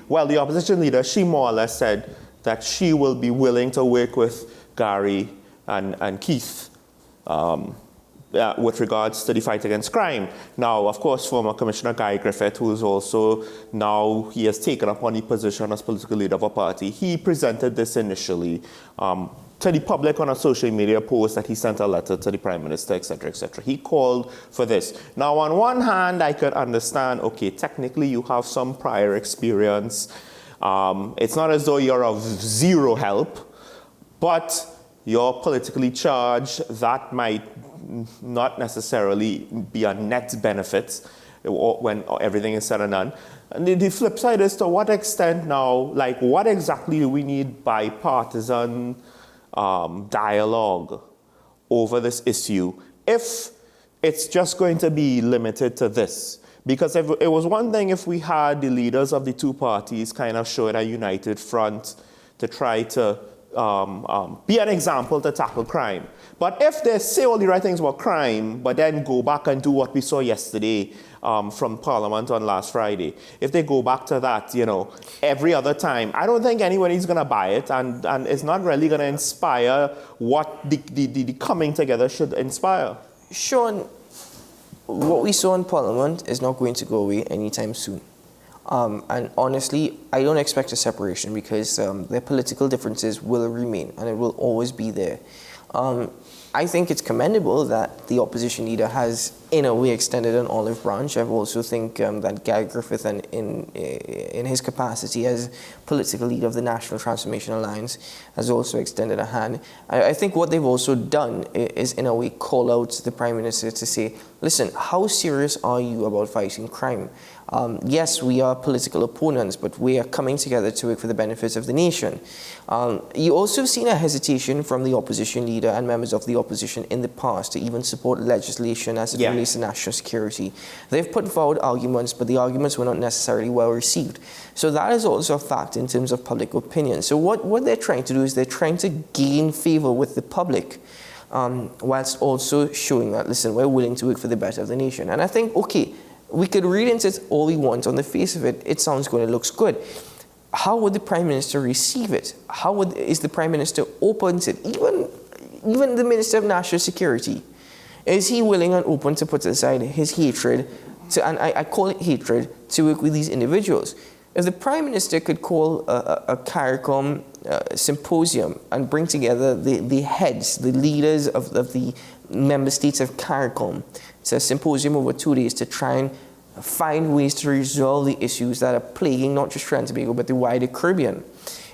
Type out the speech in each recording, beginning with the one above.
the opposition leader, she more or less said that she will be willing to work with Gary and Keith with regards to the fight against crime. Now, of course, former Commissioner Guy Griffith, who is also now, he has taken up on the position as political leader of a party, he presented this initially to the public on a social media post that he sent a letter to the Prime Minister, etc., etc. He called for this. Now, on one hand, I could understand, okay, technically you have some prior experience. It's not as though you're of zero help, but you're politically charged. That might not necessarily be a net benefit when everything is said and done. And the flip side is, to what extent now, like, what exactly do we need bipartisan dialogue over this issue if it's just going to be limited to this? Because if it was one thing if we had the leaders of the two parties kind of showing a united front to try to be an example to tackle crime. But if they say all the right things about crime, but then go back and do what we saw yesterday from Parliament on last Friday, if they go back to that, every other time, I don't think anybody's going to buy it, and it's not really going to inspire what the coming together should inspire. Sean, what we saw in Parliament is not going to go away anytime soon. And honestly, I don't expect a separation because their political differences will remain and it will always be there. I think it's commendable that the opposition leader has, in a way, extended an olive branch. I also think that Guy Griffith, and in his capacity as political leader of the National Transformation Alliance, has also extended a hand. I think what they've also done is, in a way, call out the Prime Minister to say, listen, how serious are you about fighting crime? Yes, we are political opponents, but we are coming together to work for the benefits of the nation. You also have seen a hesitation from the opposition leader and members of the opposition in the past to even support legislation as it relates to national security. They've put forward arguments, but the arguments were not necessarily well received. So that is also a fact in terms of public opinion. So what they're trying to do is they're trying to gain favor with the public, whilst also showing that, listen, we're willing to work for the better of the nation. And I think, okay, we could read into it all we want. On the face of it, it sounds good, it looks good. How would the Prime Minister receive it? Is the Prime Minister open to it? Even the Minister of National Security, is he willing and open to put aside his hatred, and I call it hatred, to work with these individuals? If the Prime Minister could call a CARICOM symposium and bring together the heads, the leaders of the member states of CARICOM, it's a symposium over 2 days to try and find ways to resolve the issues that are plaguing not just Trinidad and Tobago, but the wider Caribbean.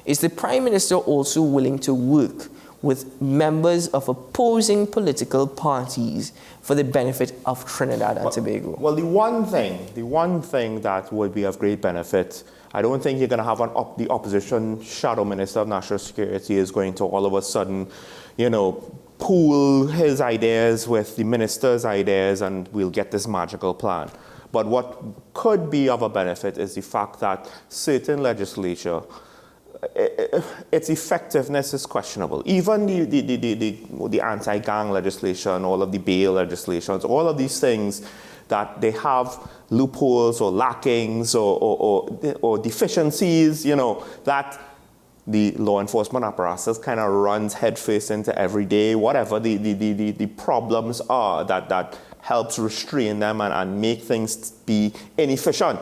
Is the Prime Minister also willing to work with members of opposing political parties for the benefit of Trinidad and Tobago? Well, the one thing that would be of great benefit, I don't think you're going to have the opposition shadow minister of national security is going to all of a sudden, pool his ideas with the minister's ideas and we'll get this magical plan. But what could be of a benefit is the fact that certain legislature, its effectiveness is questionable. Even the anti-gang legislation, all of the bail legislations, all of these things that they have loopholes or lackings or deficiencies, that the law enforcement apparatus kind of runs headfirst into every day, whatever the problems are that helps restrain them and make things be inefficient.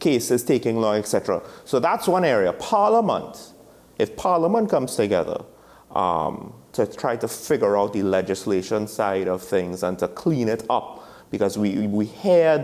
Cases taking long, etc. So that's one area. Parliament, if Parliament comes together to try to figure out the legislation side of things and to clean it up, because we hear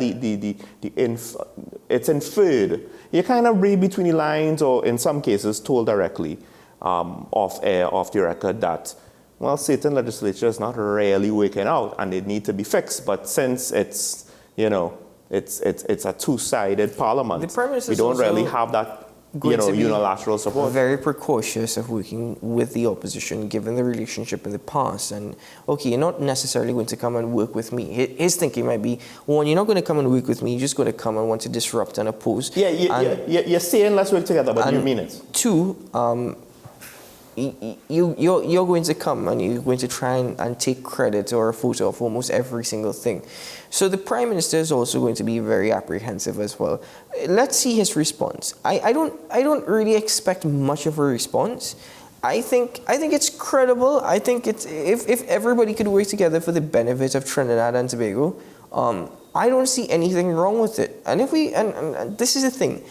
it's inferred. You kind of read between the lines, or in some cases told directly off the record that, well, certain legislature is not really working out and they need to be fixed. But since it's a two-sided parliament, we don't really have that unilateral support. Very precautious of working with the opposition, given the relationship in the past. And okay, you're not necessarily going to come and work with me. His thinking might be, well, you're not going to come and work with me. You're just going to come and want to disrupt and oppose. You're saying let's work together, but you mean it. Two, you're going to come and you're going to try and take credit or a photo of almost every single thing. So the Prime Minister is also going to be very apprehensive as well. Let's see his response. I don't really expect much of a response. I think it's credible. I think it's if everybody could work together for the benefit of Trinidad and Tobago, I don't see anything wrong with it. And if we and this is the thing,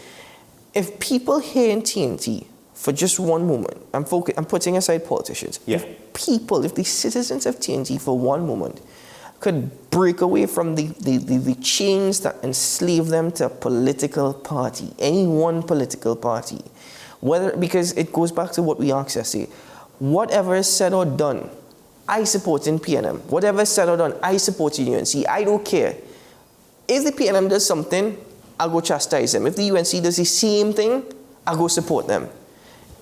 if people here in TNT for just one moment, I'm putting aside politicians. Yeah. If the citizens of TNT for one moment could break away from the chains that enslave them to a political party, any one political party, because it goes back to what we asked yesterday, whatever is said or done, I support in PNM. Whatever is said or done, I support in UNC. I don't care. If the PNM does something, I'll go chastise them. If the UNC does the same thing, I'll go support them.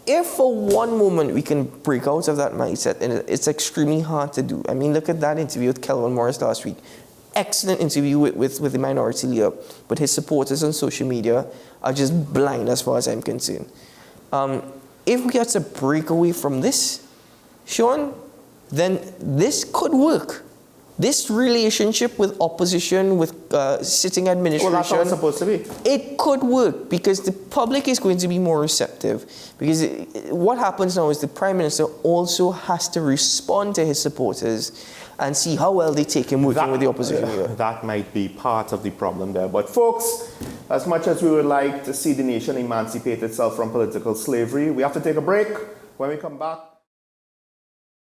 If for one moment we can break out of that mindset, and it's extremely hard to do. I mean, look at that interview with Kelvin Morris last week. Excellent interview with the minority leader, but his supporters on social media are just blind as far as I'm concerned. If we had to break away from this, Sean, then this could work. This relationship with opposition, with sitting administration, Well, that's how it's supposed to be. it could work because the public is going to be more receptive. Because what happens now is the Prime Minister also has to respond to his supporters and see how well they take him working with the opposition leader. That might be part of the problem there. But folks, as much as we would like to see the nation emancipate itself from political slavery, we have to take a break. When we come back,